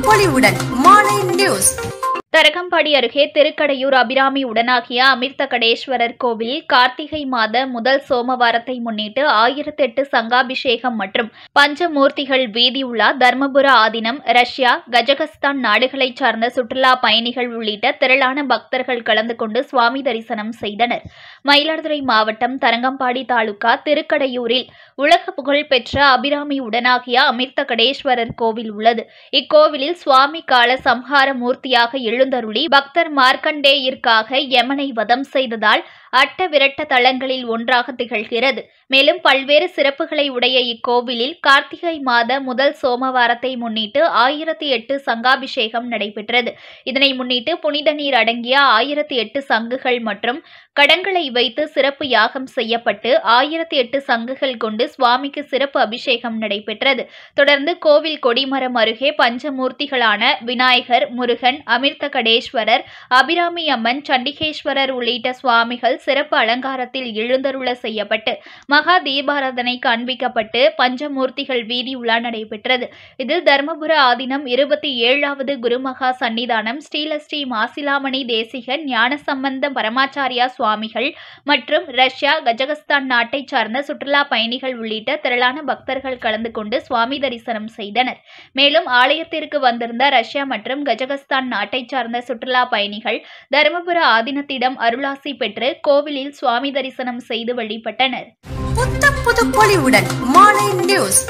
பொலிவுடன் மாலை நியூஸ். தரங்கம்பாடி அருகே திருக்கடையூர் அபிராமி உடனாகிய அமிர்தகடேஸ்வரர் கோவிலில் கார்த்திகை மாத முதல் சோமவாரத்தை முன்னிட்டு 1008 சங்காபிஷேகம் மற்றும் பஞ்சமூர்த்திகள் வீதி உலா தர்மபுர ஆதீனம், ரஷ்யா, கஜகஸ்தான் நாடுகளைச் சார்ந்த சுற்றுலா பயணிகள் உள்ளிட்ட திரளான பக்தர்கள் கலந்து கொண்டு சுவாமி தரிசனம் செய்தனர். மயிலாடுதுறை மாவட்டம் தரங்கம்பாடி தாலுகா திருக்கடையூரில் உலக புகழ் பெற்ற அபிராமி உடனாகிய அமிர்தகடேஸ்வரர் கோவில் உள்ளது. இக்கோவிலில் சுவாமி கால சம்ஹார மூர்த்தியாக எழுந்தருளி பக்தர் மார்க்கண்டேயிற்காக யமனை வதம் செய்ததால் அட்ட விரட்ட தலங்களில் ஒன்றாக திகழ்கிறது. மேலும் பல்வேறு சிறப்புகளை உடைய இக்கோவிலில் கார்த்திகை மாத முதல் சோமவாரத்தை முன்னிட்டு 1008 சங்காபிஷேகம் நடைபெற்றது. இதனை முன்னிட்டு புனித நீர் அடங்கிய 1008 சங்குகள் மற்றும் கடங்களை வைத்து சிறப்பு யாகம் செய்யப்பட்டு 1008 சங்குகள் கொண்டு சுவாமிக்கு சிறப்பு அபிஷேகம் நடைபெற்றது. தொடர்ந்து கோவில் கொடிமரம் அருகே பஞ்சமூர்த்திகளான விநாயகர், முருகன், அமிர்தகடேஸ்வரர், அபிராமி அம்மன், சண்டிகேஸ்வரர் உள்ளிட்ட சுவாமிகள் சிறப்பு அலங்காரத்தில் எழுந்தருள செய்யப்பட்டு மகா தீபாராதனை காண்பிக்கப்பட்டு பஞ்சமூர்த்திகள் வீதி உலா நடைபெற்றது. இதில் தர்மபுர ஆதீனம் 27வது குருமகா சன்னிதானம் ஸ்ரீலஸ்ரீ மாசிலாமணி தேசிகன் ஞானசம்பந்த பரமாச்சாரியா சுவாமிகள் மற்றும் ரஷ்யா, கஜகஸ்தான் நாட்டைச் சார்ந்த சுற்றுலா பயணிகள் உள்ளிட்ட திரளான பக்தர்கள் கலந்து கொண்டு சுவாமி தரிசனம் செய்தனர். மேலும் ஆலயத்திற்கு வந்திருந்த ரஷ்யா மற்றும் கஜகஸ்தான் நாட்டைச் சார்ந்த சுற்றுலா பயணிகள் தர்மபுர ஆதீனத்திடம் அருளாசி பெற்று கோவிலில் சுவாமி தரிசனம் செய்து வழிபட்டனர். புத்தம் புது பொலிவுடன் மாலை நியூஸ்.